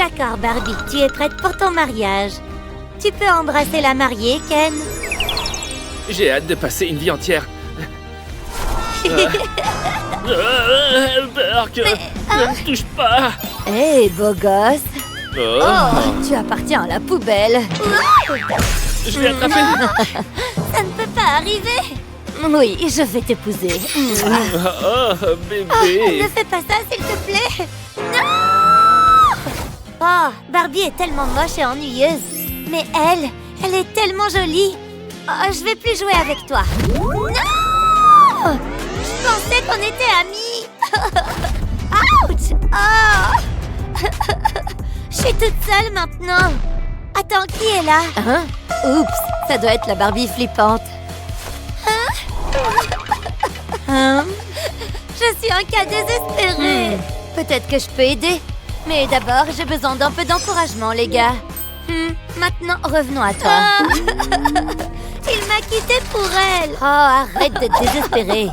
D'accord, Barbie, tu es prête pour ton mariage. Tu peux embrasser la mariée, Ken. J'ai hâte de passer une vie entière. Burk, ne me touche pas. Hé, beau gosse. Oh, Oh, tu appartiens à la poubelle. je vais attraper. Ça ne peut pas arriver. Oui, je vais t'épouser. Oh, bébé. Ne fais pas ça, s'il te plaît. Non! Oh, Barbie est tellement moche et ennuyeuse. Mais elle est tellement jolie. Oh, je vais plus jouer avec toi. Non! Je pensais qu'on était amis. Ouch! Oh! Je suis toute seule maintenant. Attends, qui est là? Hein? Oups, ça doit être la Barbie flippante. Hein? Je suis un cas désespéré. Peut-être que je peux aider. Mais d'abord, j'ai besoin d'un peu d'encouragement, les gars. Maintenant, revenons à toi. Il m'a quitté pour elle. Oh, arrête d'être désespéré.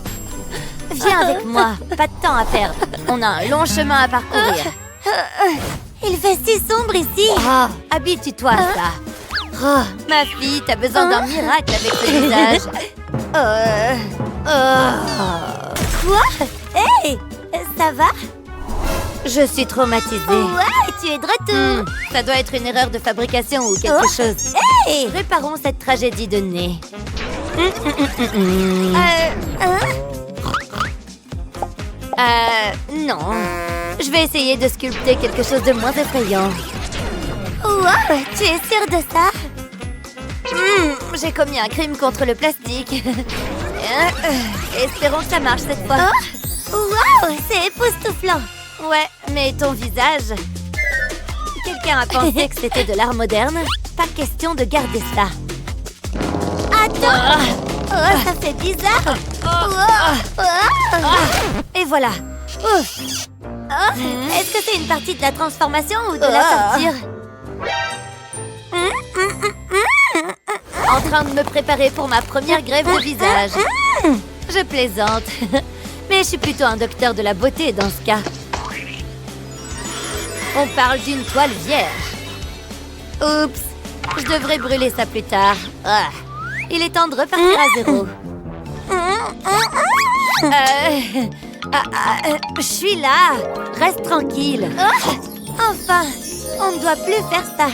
Viens avec moi. Pas de temps à perdre. On a un long chemin à parcourir. Il fait si sombre ici. Oh, habitue-toi à ça. Oh, ma fille, t'as besoin d'un miracle avec ce visage. Quoi? Hey, ça va? Je suis traumatisée. Ouais, tu es de retour. Ça doit être une erreur de fabrication ou quelque chose. Hey! Réparons cette tragédie de nez. Non. Je vais essayer de sculpter quelque chose de moins effrayant. Wow, tu es sûre de ça? J'ai commis un crime contre le plastique. Espérons que ça marche cette fois. Wow, c'est époustouflant. Ouais, mais ton visage... Quelqu'un a pensé que c'était de l'art moderne? Pas question de garder ça. Attends! Oh, ça fait bizarre! Et voilà! Est-ce que c'est une partie de la transformation ou de la sortir? En train de me préparer pour ma première grève de visage. Je plaisante. Mais je suis plutôt un docteur de la beauté dans ce cas. On parle d'une toile vierge. Oups, je devrais brûler ça plus tard. Il est temps de repartir à zéro. Je suis là. Reste tranquille. Enfin, on ne doit plus faire ça.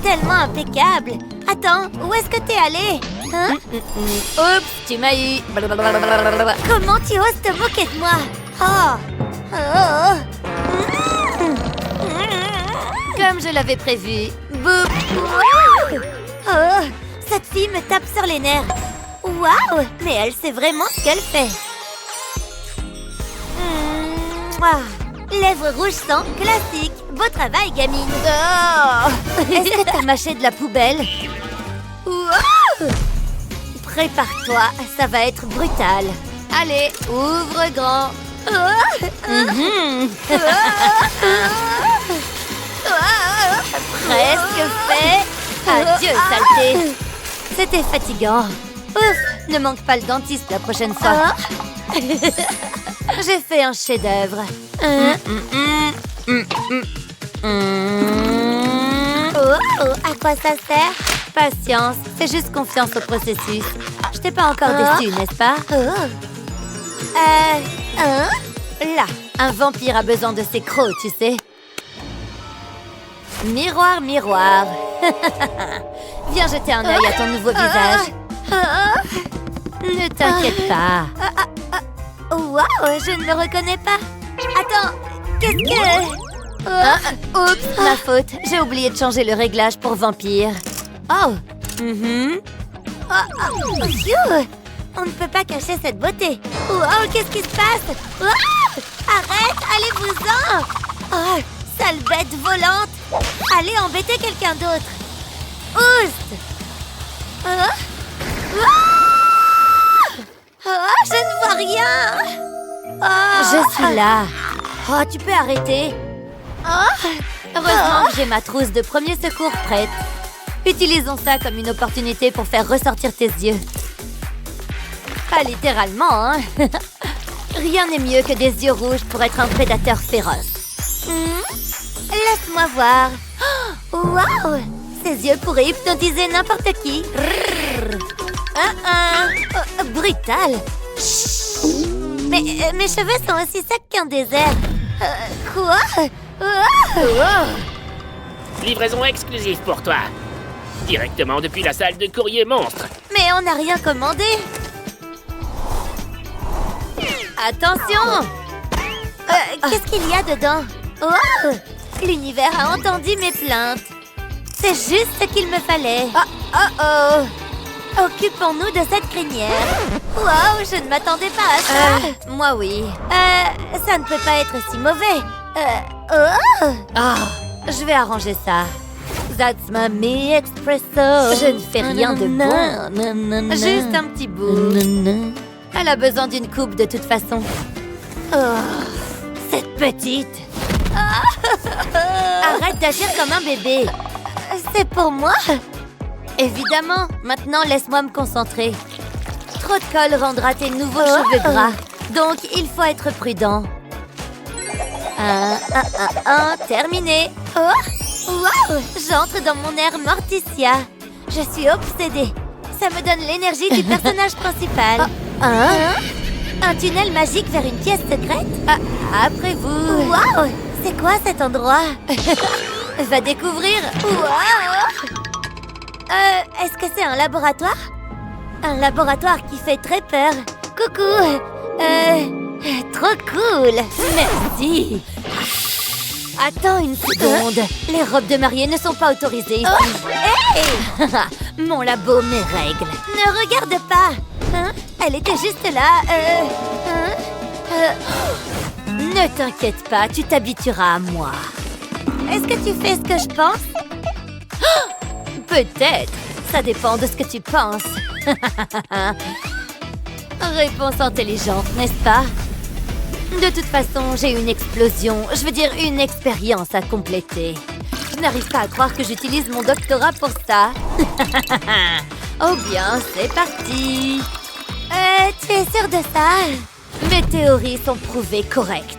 Tellement impeccable. Attends, où est-ce que t'es allé? Oups, tu m'as eu. Comment tu oses te moquer de moi? Comme je l'avais prévu. Boum. Cette fille me tape sur les nerfs. Waouh, mais elle sait vraiment ce qu'elle fait. Lèvres rouges sang, classique. Beau travail, gamine. Est-ce que t'as mâché de la poubelle? Prépare-toi, ça va être brutal. Allez, ouvre grand. Presque fait. Adieu, saleté. C'était fatigant. Ouf, ne manque pas le dentiste la prochaine fois. J'ai fait un chef-d'œuvre. À quoi ça sert? Patience, fais juste confiance au processus. Je t'ai pas encore déçu, n'est-ce pas? Là, un vampire a besoin de ses crocs, tu sais. Miroir, miroir. Viens jeter un œil à ton nouveau visage. Ne t'inquiète pas. Waouh, je ne le reconnais pas. Attends, qu'est-ce que... Oups, ma faute. J'ai oublié de changer le réglage pour vampire. Phew. On ne peut pas cacher cette beauté. Wow, qu'est-ce qui se passe? Arrête, allez-vous-en. Sale bête volante. Allez embêter quelqu'un d'autre. Oust. Je ne vois rien. Je suis là. Tu peux arrêter. Heureusement que j'ai ma trousse de premier secours prête. Utilisons ça comme une opportunité pour faire ressortir tes yeux. Pas littéralement, hein. Rien n'est mieux que des yeux rouges pour être un prédateur féroce. Laisse-moi voir. Oh, waouh! Ses yeux pourraient hypnotiser n'importe qui. Brutal. Chut. Mais mes cheveux sont aussi secs qu'un désert. Quoi? Livraison exclusive pour toi. Directement depuis la salle de courrier monstre. Mais on n'a rien commandé. Attention! Qu'est-ce qu'il y a dedans? Oh! L'univers a entendu mes plaintes. C'est juste ce qu'il me fallait. Occupons-nous de cette crinière. Waouh, je ne m'attendais pas à ça. Moi, oui. Ça ne peut pas être si mauvais. Je vais arranger ça. That's my me espresso. Je ne fais rien de bon. Juste un petit bout. Elle a besoin d'une coupe de toute façon. Cette petite. Arrête d'agir comme un bébé. C'est pour moi? Évidemment. Maintenant, laisse-moi me concentrer. Trop de colle rendra tes nouveaux cheveux gras. Donc, il faut être prudent. Terminé. Waouh! J'entre dans mon air Morticia. Je suis obsédée. Ça me donne l'énergie du personnage principal. Un tunnel magique vers une pièce secrète? Après vous. Waouh! C'est quoi cet endroit? Va découvrir. Waouh! Est-ce que c'est un laboratoire? Un laboratoire qui fait très peur. Coucou! Trop cool! Merci! Attends une seconde. Les robes de mariée ne sont pas autorisées ici. Hey! Mon labo, mes règles. Ne regarde pas. Elle était juste là. Ne t'inquiète pas, tu t'habitueras à moi. Est-ce que tu fais ce que je pense? Peut-être. Ça dépend de ce que tu penses. Réponse intelligente, n'est-ce pas? De toute façon, j'ai une explosion, je veux dire une expérience à compléter. Je n'arrive pas à croire que j'utilise mon doctorat pour ça. Oh bien, c'est parti. Tu es sûre de ça? Mes théories sont prouvées correctes.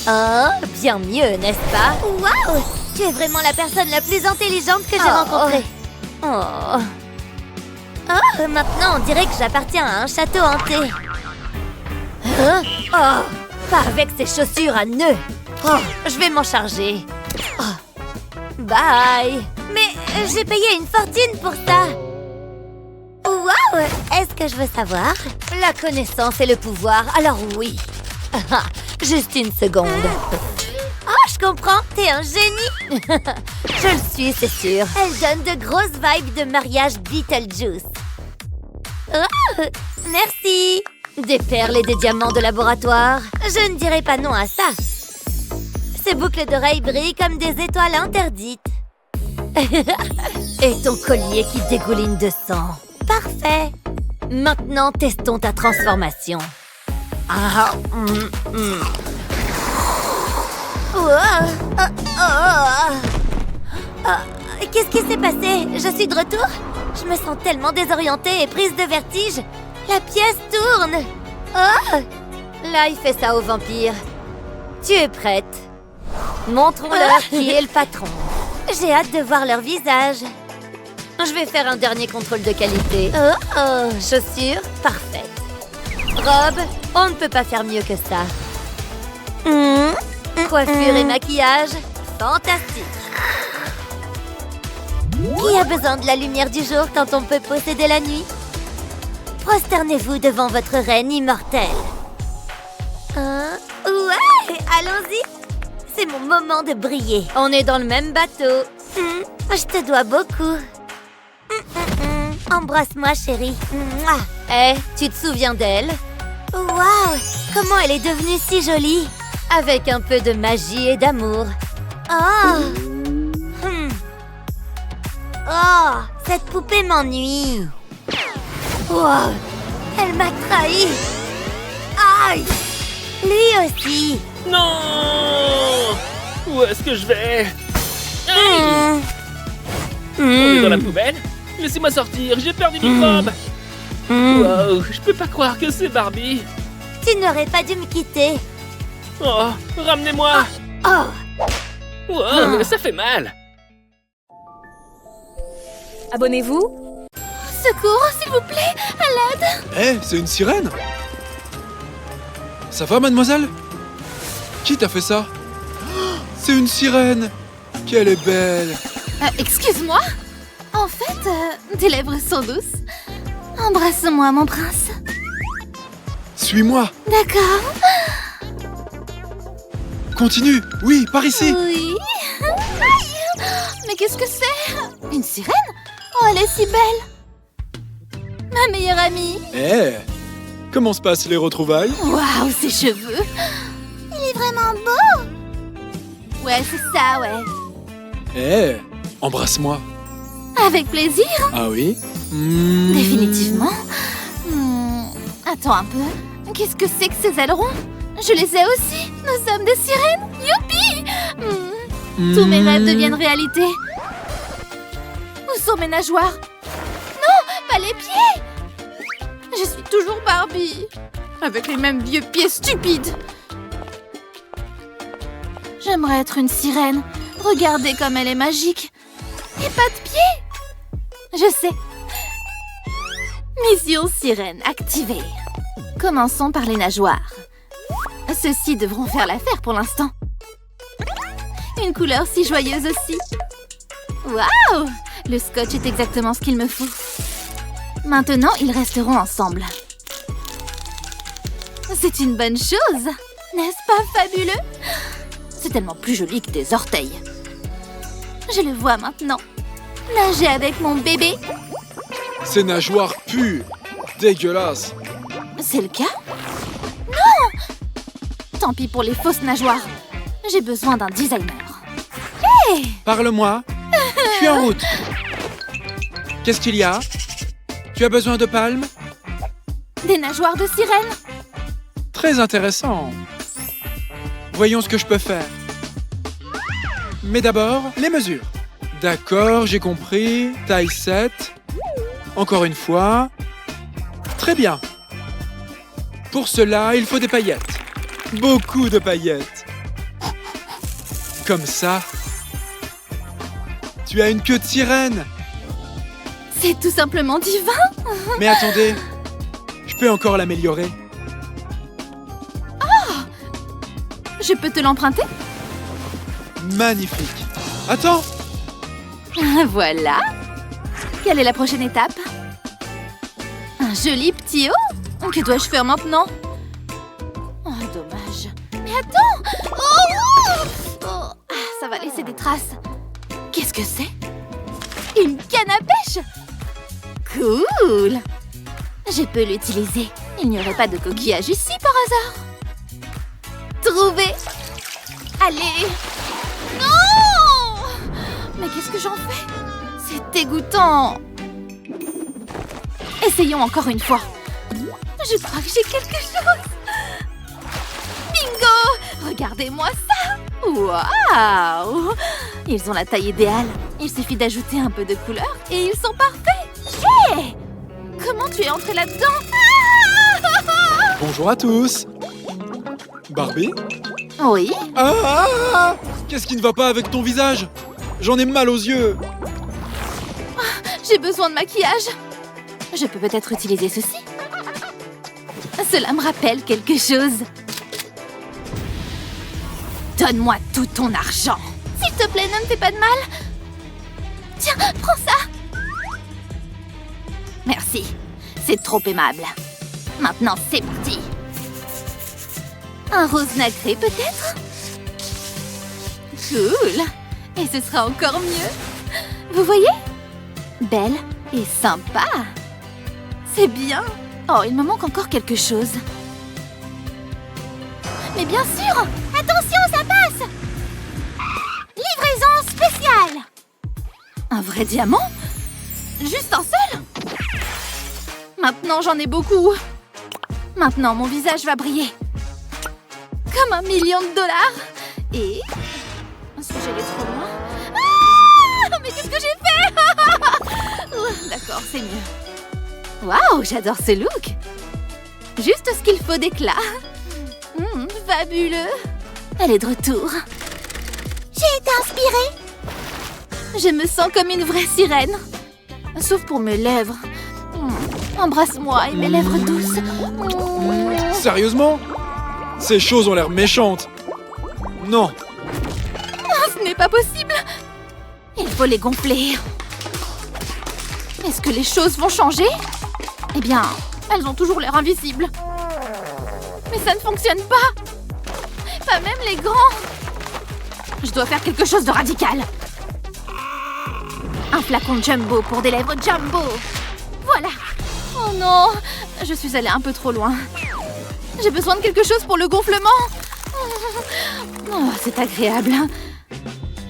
Oh, bien mieux, n'est-ce pas? Waouh! Tu es vraiment la personne la plus intelligente que j'ai rencontrée. Maintenant, on dirait que j'appartiens à un château hanté. Pas avec ces chaussures à nœuds. Je vais m'en charger. Bye. Mais j'ai payé une fortune pour ça. Waouh! Est-ce que je veux savoir? La connaissance et le pouvoir, alors oui. Juste une seconde. Je comprends, t'es un génie. Je le suis, c'est sûr. Elle donne de grosses vibes de mariage Beetlejuice. Merci. Des perles et des diamants de laboratoire. Je ne dirai pas non à ça. Ces boucles d'oreilles brillent comme des étoiles interdites. Et ton collier qui dégouline de sang. Parfait. Maintenant, testons ta transformation. Qu'est-ce qui s'est passé? Je suis de retour? Je me sens tellement désorientée et prise de vertige. La pièce tourne. Là, il fait ça aux vampires. Tu es prête? Montrons-leur qui est le patron. J'ai hâte de voir leur visage. Je vais faire un dernier contrôle de qualité. Chaussures, parfaites. Robe, on ne peut pas faire mieux que ça. Coiffure et maquillage, fantastique. Qui a besoin de la lumière du jour quand on peut posséder la nuit? Prosternez-vous devant votre reine immortelle. Ouais, allons-y. C'est mon moment de briller. On est dans le même bateau. Je te dois beaucoup. Embrasse-moi, chérie. Tu te souviens d'elle? Waouh! Comment elle est devenue si jolie? Avec un peu de magie et d'amour. Cette poupée m'ennuie. Wow! Elle m'a trahi. Aïe! Lui aussi. Non! Où est-ce que je vais? On est dans la poubelle? Laissez-moi sortir, j'ai peur du microbe. Wow, je peux pas croire que c'est Barbie. Tu n'aurais pas dû me quitter. Oh, ramenez-moi. Wow, ça fait mal. Abonnez-vous. Secours, s'il vous plaît, à l'aide. Eh, c'est une sirène? Ça va, mademoiselle? Qui t'a fait ça? C'est une sirène! Qu'elle est belle! Excuse-moi. En fait, tes lèvres sont douces. Embrasse-moi, mon prince. Suis-moi! D'accord. Continue! Oui, par ici! Oui. Aïe. Mais qu'est-ce que c'est? Une sirène? Oh, elle est si belle. Ma meilleure amie. Eh! Comment se passent les retrouvailles? Waouh, ses cheveux. Il est vraiment beau. Ouais, c'est ça, ouais. Eh! Embrasse-moi! Avec plaisir. Ah oui? Définitivement. Attends un peu. Qu'est-ce que c'est que ces ailerons? Je les ai aussi. Nous sommes des sirènes. Youpi! Tous mes rêves deviennent réalité. Où sont mes nageoires? Non, pas les pieds! Je suis toujours Barbie. Avec les mêmes vieux pieds stupides. J'aimerais être une sirène. Regardez comme elle est magique. Et pas de pieds. Je sais. Mission sirène activée. Commençons par les nageoires. Ceux-ci devront faire l'affaire pour l'instant. Une couleur si joyeuse aussi. Waouh! Le scotch est exactement ce qu'il me faut. Maintenant, ils resteront ensemble. C'est une bonne chose. N'est-ce pas fabuleux? C'est tellement plus joli que des orteils. Je le vois maintenant. Nager avec mon bébé. Ces nageoires puent! Dégueulasse! C'est le cas? Non! Tant pis pour les fausses nageoires. J'ai besoin d'un designer. Hé! Parle-moi! Je suis en route! Qu'est-ce qu'il y a? Tu as besoin de palmes? Des nageoires de sirène? Très intéressant! Voyons ce que je peux faire. Mais d'abord, les mesures. D'accord, j'ai compris. Taille 7. Encore une fois. Très bien. Pour cela, il faut des paillettes. Beaucoup de paillettes. Comme ça. Tu as une queue de sirène. C'est tout simplement divin! Mais attendez, je peux encore l'améliorer. Je peux te l'emprunter? Magnifique. Attends, Voilà! Quelle est la prochaine étape? Un joli petit haut? Que dois-je faire maintenant? Oh, dommage. Mais attends! Oh, ça va laisser des traces. Qu'est-ce que c'est? Une canne à pêche? Cool! Je peux l'utiliser. Il n'y aurait pas de coquillage ici par hasard. Trouvé! Allez! Non! Mais qu'est-ce que j'en fais? C'est dégoûtant! Essayons encore une fois. Je crois que j'ai quelque chose. Bingo! Regardez-moi ça! Waouh! Ils ont la taille idéale. Il suffit d'ajouter un peu de couleur et ils sont parfaits. Hé! Comment tu es entrée là-dedans? bonjour à tous. Barbie? Oui? Ah! Qu'est-ce qui ne va pas avec ton visage? J'en ai mal aux yeux. J'ai besoin de maquillage. Je peux peut-être utiliser ceci. Cela me rappelle quelque chose. Donne-moi tout ton argent. S'il te plaît, ne me fais pas de mal. Tiens, prends ça. Merci. C'est trop aimable. Maintenant, c'est parti. Un rose nacré, peut-être? Cool. Et ce sera encore mieux. Vous voyez? Belle et sympa. C'est bien. Oh, il me manque encore quelque chose. Mais bien sûr! Attention, ça passe! Livraison spéciale! Un vrai diamant? Juste un seul? Maintenant, j'en ai beaucoup. Maintenant, mon visage va briller. Comme $1 million. Et... si j'allais trop loin... Ah! Mais qu'est-ce que j'ai fait? D'accord, c'est mieux. Waouh, j'adore ce look. Juste ce qu'il faut d'éclat. Fabuleux. Elle est de retour. J'ai éteint respirer. Je me sens comme une vraie sirène. Sauf pour mes lèvres. Embrasse-moi et mes lèvres douces. Sérieusement? Ces choses ont l'air méchantes. Non. Ce n'est pas possible. Il faut les gonfler. Est-ce que les choses vont changer? Eh bien, elles ont toujours l'air invisibles. Mais ça ne fonctionne pas. Pas même les grands. Je dois faire quelque chose de radical. Un flacon jumbo pour des lèvres jumbo. Voilà. Oh non, je suis allée un peu trop loin. J'ai besoin de quelque chose pour le gonflement. Oh, c'est agréable.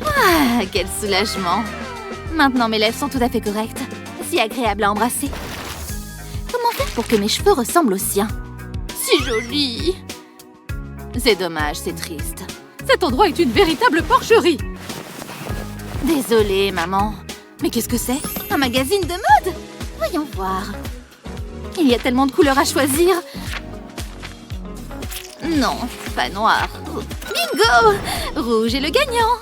Ah, quel soulagement. Maintenant, mes lèvres sont tout à fait correctes. Si agréable à embrasser. Comment faire pour que mes cheveux ressemblent aux siens? Si joli. C'est dommage, c'est triste. Cet endroit est une véritable porcherie. Désolée, maman. Mais qu'est-ce que c'est? Un magazine de mode? Voyons voir. Il y a tellement de couleurs à choisir. Non, pas noir. Bingo! Rouge est le gagnant.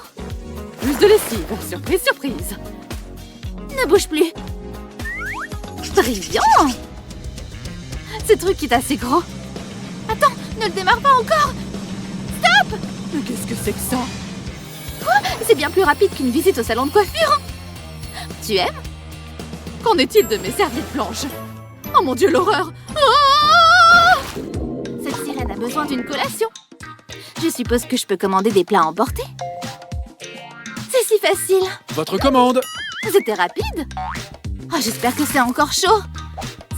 Plus de lessive, surprise, surprise. Ne bouge plus. Brillant! Ce truc est assez gros. Attends, ne le démarre pas encore. Stop! Mais qu'est-ce que c'est que ça? Quoi? C'est bien plus rapide qu'une visite au salon de coiffure. Tu aimes? Qu'en est-il de mes serviettes blanches? Oh mon Dieu, l'horreur! Ah! Cette sirène a besoin d'une collation. Je suppose que je peux commander des plats à emporter. C'est si facile. Votre commande. C'était rapide. Oh, j'espère que c'est encore chaud.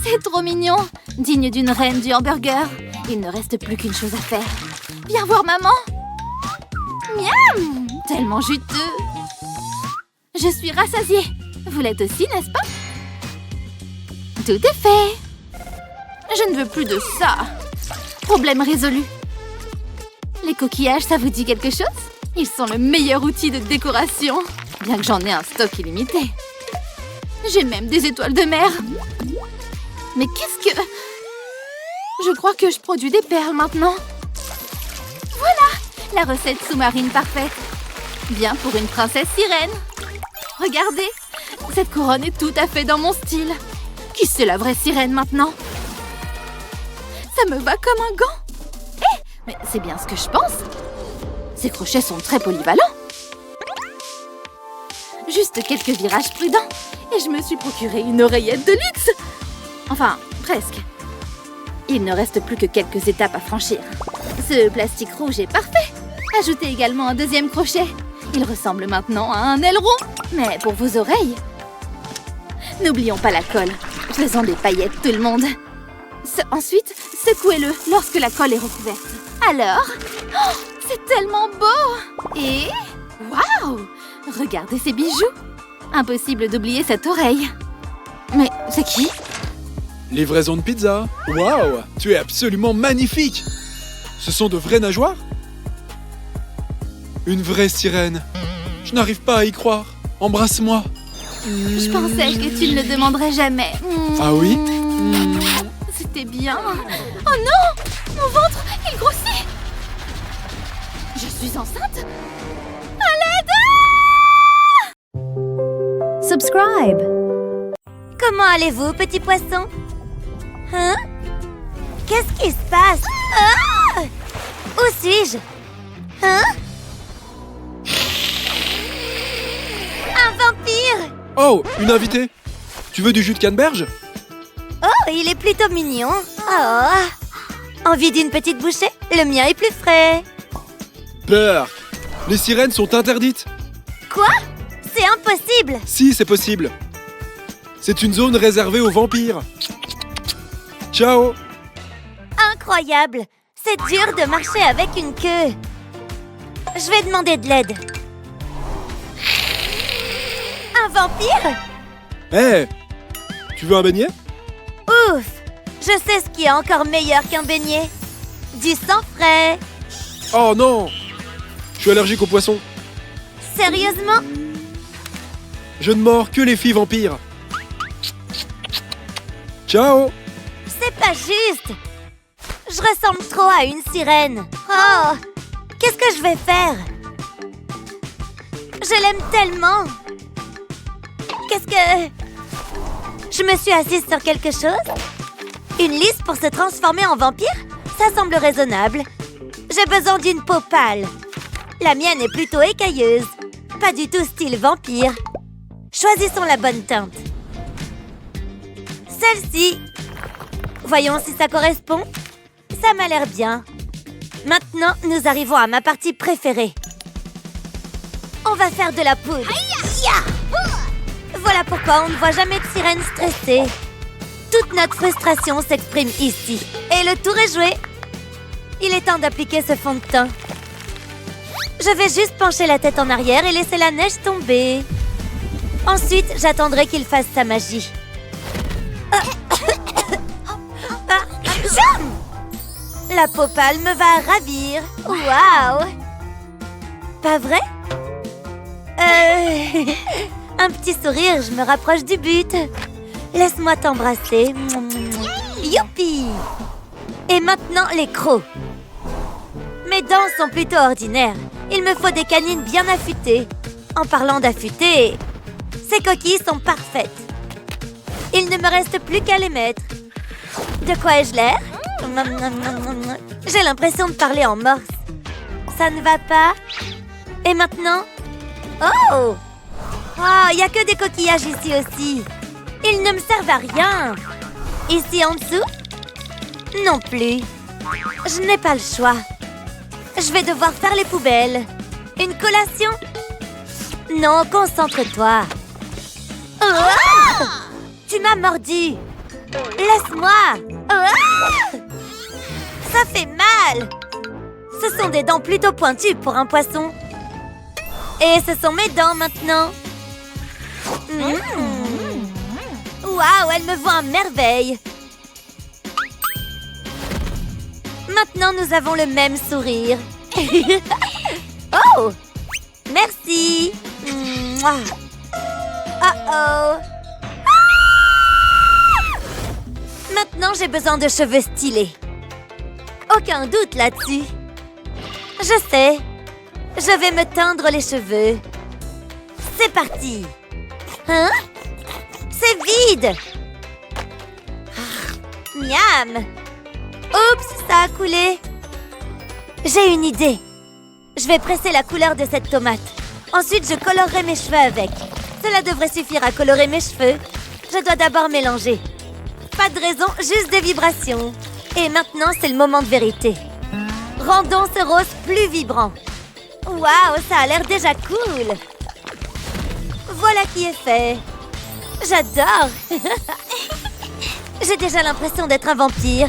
C'est trop mignon. Digne d'une reine du hamburger. Il ne reste plus qu'une chose à faire. Viens voir maman. Miam! Tellement juteux. Je suis rassasiée. Vous l'êtes aussi, n'est-ce pas? Tout est fait. Je ne veux plus de ça. Problème résolu. Les coquillages, ça vous dit quelque chose? Ils sont le meilleur outil de décoration. Bien que j'en ai un stock illimité. J'ai même des étoiles de mer. Mais qu'est-ce que... Je crois que je produis des perles maintenant. Voilà, la recette sous-marine parfaite. Bien pour une princesse sirène. Regardez, cette couronne est tout à fait dans mon style. Qui c'est la vraie sirène maintenant? Ça me va comme un gant. Eh, mais c'est bien ce que je pense. Ces crochets sont très polyvalents. Juste quelques virages prudents et je me suis procuré une oreillette de luxe. Enfin, presque. Il ne reste plus que quelques étapes à franchir. Ce plastique rouge est parfait. Ajoutez également un deuxième crochet. Il ressemble maintenant à un aileron, mais pour vos oreilles. N'oublions pas la colle. Faisons des paillettes, tout le monde. Ensuite, secouez-le lorsque la colle est recouverte. Alors, oh, c'est tellement beau! Et... waouh! Regardez ces bijoux! Impossible d'oublier cette oreille. Mais c'est qui? Livraison de pizza. Waouh! Tu es absolument magnifique! Ce sont de vraies nageoires? Une vraie sirène. Je n'arrive pas à y croire. Embrasse-moi. Je pensais que tu ne le demanderais jamais. Ah oui? C'était bien. Oh non! Mon ventre, il grossit! Je suis enceinte? À l'aide! Subscribe. Comment allez-vous, petit poisson? Hein? Qu'est-ce qui se passe? Ah! Où suis-je? Hein? Un vampire! Oh, une invitée. Tu veux du jus de canneberge? Oh, il est plutôt mignon. Oh. Envie d'une petite bouchée? Le mien est plus frais. Peur. Les sirènes sont interdites. Quoi? C'est impossible! Si, c'est possible. C'est une zone réservée aux vampires. Ciao. Incroyable! C'est dur de marcher avec une queue. Je vais demander de l'aide. Un vampire? Hé, tu veux un beignet? Ouf! Je sais ce qui est encore meilleur qu'un beignet. Du sang frais. Oh non! Je suis allergique aux poissons. Sérieusement? Je ne mords que les filles vampires. Ciao! C'est pas juste! Je ressemble trop à une sirène. Oh! Qu'est-ce que je vais faire? Je l'aime tellement. Qu'est-ce que... Je me suis assise sur quelque chose? Une liste pour se transformer en vampire? Ça semble raisonnable. J'ai besoin d'une peau pâle. La mienne est plutôt écailleuse. Pas du tout style vampire. Choisissons la bonne teinte. Celle-ci. Voyons si ça correspond. Ça m'a l'air bien. Maintenant, nous arrivons à ma partie préférée. On va faire de la poudre. Voilà pourquoi on ne voit jamais de sirène stressée. Toute notre frustration s'exprime ici. Et le tour est joué. Il est temps d'appliquer ce fond de teint. Je vais juste pencher la tête en arrière et laisser la neige tomber. Ensuite, j'attendrai qu'il fasse sa magie. La peau pâle me va ravir. Waouh! Pas vrai? Un petit sourire, je me rapproche du but. Laisse-moi t'embrasser. Youpi! Et maintenant, les crocs. Mes dents sont plutôt ordinaires. Il me faut des canines bien affûtées. En parlant d'affûter, ces coquilles sont parfaites. Il ne me reste plus qu'à les mettre. De quoi ai-je l'air? J'ai l'impression de parler en morse. Ça ne va pas? Et maintenant? Oh! Oh, il n'y a que des coquillages ici aussi. Ils ne me servent à rien. Ici en dessous? Non plus. Je n'ai pas le choix. Je vais devoir faire les poubelles. Une collation? Non, concentre-toi. Oh! Tu m'as mordu. Laisse-moi. Oh! Ça fait mal. Ce sont des dents plutôt pointues pour un poisson. Et ce sont mes dents maintenant. Waouh, elle me voit à merveille. Maintenant, nous avons le même sourire. Oh! Merci. Oh. Maintenant, j'ai besoin de cheveux stylés. Aucun doute là-dessus. Je sais. Je vais me teindre les cheveux. C'est parti. Hein? C'est vide. Miam. Oups, ça a coulé. J'ai une idée. Je vais presser la couleur de cette tomate. Ensuite, je colorerai mes cheveux avec. Cela devrait suffire à colorer mes cheveux. Je dois d'abord mélanger. Pas de raison, juste des vibrations. Et maintenant, c'est le moment de vérité. Rendons ce rose plus vibrant. Waouh, ça a l'air déjà cool. Voilà qui est fait. J'adore. J'ai déjà l'impression d'être un vampire.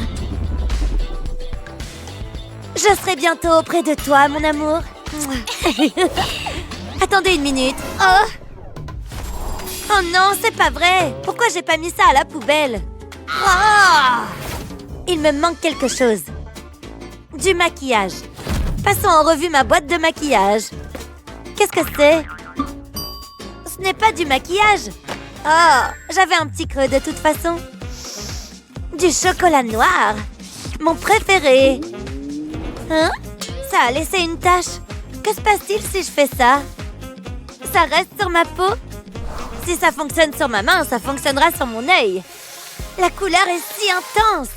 Je serai bientôt auprès de toi, mon amour. Attendez une minute. Oh non, c'est pas vrai. Pourquoi j'ai pas mis ça à la poubelle? Il me manque quelque chose. Du maquillage. Passons en revue ma boîte de maquillage. Qu'est-ce que c'est? Ce n'est pas du maquillage. Oh, j'avais un petit creux de toute façon. Du chocolat noir. Mon préféré. Hein? Ça a laissé une tache. Que se passe-t-il si je fais ça? Ça reste sur ma peau? Si ça fonctionne sur ma main, ça fonctionnera sur mon œil. La couleur est si intense.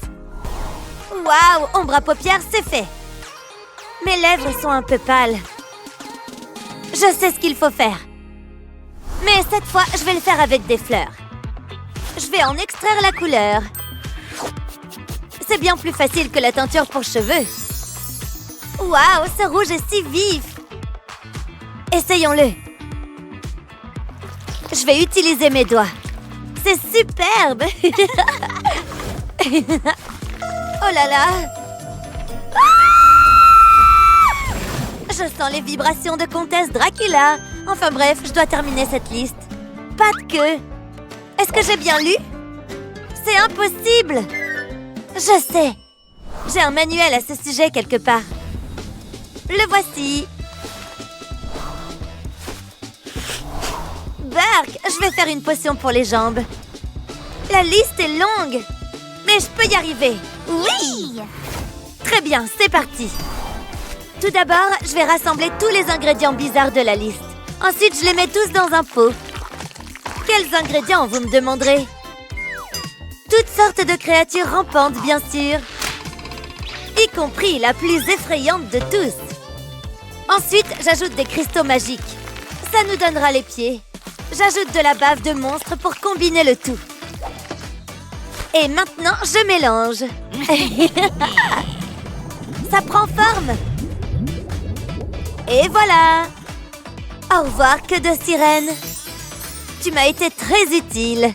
Waouh, ombre à paupières, c'est fait. Mes lèvres sont un peu pâles. Je sais ce qu'il faut faire. Mais cette fois, je vais le faire avec des fleurs. Je vais en extraire la couleur. C'est bien plus facile que la teinture pour cheveux. Waouh, ce rouge est si vif. Essayons-le. Je vais utiliser mes doigts. C'est superbe. Oh là là. Je sens les vibrations de Comtesse Dracula. Enfin bref, je dois terminer cette liste. Pas de queue. Est-ce que j'ai bien lu? C'est impossible. Je sais. J'ai un manuel à ce sujet quelque part. Le voici. Burk, je vais faire une potion pour les jambes. La liste est longue. Mais je peux y arriver. Oui! Très bien, c'est parti. Tout d'abord, je vais rassembler tous les ingrédients bizarres de la liste. Ensuite, je les mets tous dans un pot. Quels ingrédients, vous me demanderez? Toutes sortes de créatures rampantes, bien sûr. Y compris la plus effrayante de tous. Ensuite, j'ajoute des cristaux magiques. Ça nous donnera les pieds. J'ajoute de la bave de monstre pour combiner le tout. Et maintenant, je mélange. Ça prend forme. Et voilà. Au revoir, queue de sirène. Tu m'as été très utile.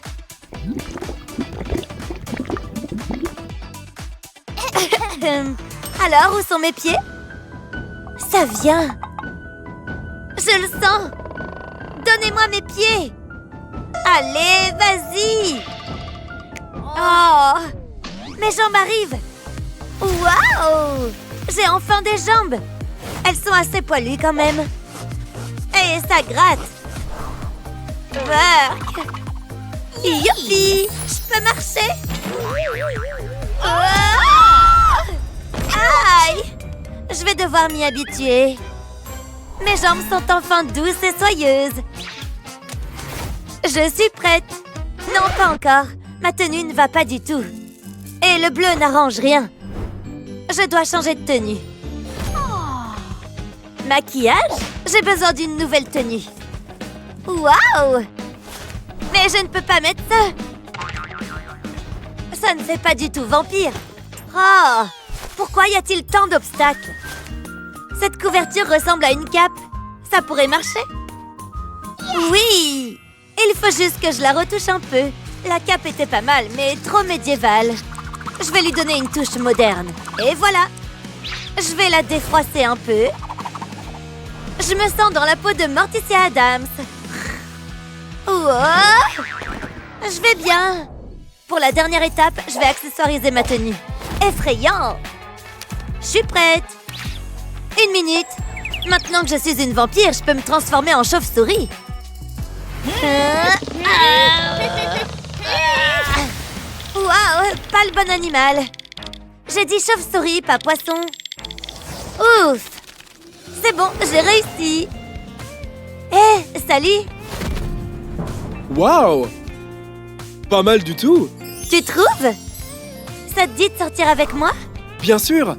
Alors, où sont mes pieds? Ça vient. Je le sens. Donnez-moi mes pieds. Allez, vas-y. Oh, mes jambes arrivent. Waouh! J'ai enfin des jambes. Elles sont assez poilues quand même. Et ça gratte. Work. Youpi! Je peux marcher. Oh! Aïe! Je vais devoir m'y habituer. Mes jambes sont enfin douces et soyeuses. Je suis prête. Non, pas encore. Ma tenue ne va pas du tout. Et le bleu n'arrange rien. Je dois changer de tenue. Maquillage? J'ai besoin d'une nouvelle tenue. Waouh! Mais je ne peux pas mettre ça. Ça ne fait pas du tout vampire. Oh! Pourquoi y a-t-il tant d'obstacles? Cette couverture ressemble à une cape. Ça pourrait marcher? Oui! Il faut juste que je la retouche un peu. La cape était pas mal, mais trop médiévale. Je vais lui donner une touche moderne. Et voilà! Je vais la défroisser un peu. Je me sens dans la peau de Morticia Adams. Oh! Je vais bien. Pour la dernière étape, je vais accessoiriser ma tenue. Effrayant! Je suis prête. 1 minute. Maintenant que je suis une vampire, je peux me transformer en chauve-souris. Waouh, pas le bon animal. J'ai dit chauve-souris, pas poisson. Ouf! C'est bon, j'ai réussi. Hé, salut! Waouh! Pas mal du tout. Tu trouves? Ça te dit de sortir avec moi? Bien sûr.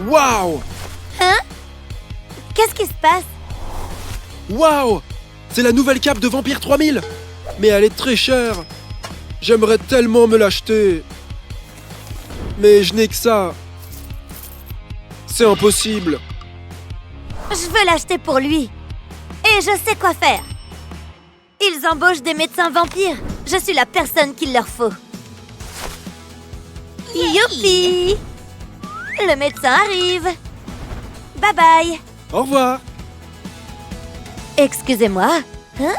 Waouh! Hein? Qu'est-ce qui se passe? Waouh! C'est la nouvelle cape de Vampire 3000. Mais elle est très chère. J'aimerais tellement me l'acheter. Mais je n'ai que ça. C'est impossible. Je veux l'acheter pour lui. Et je sais quoi faire. Ils embauchent des médecins vampires. Je suis la personne qu'il leur faut. Youpi! Le médecin arrive. Bye bye. Au revoir. Excusez-moi. Hein?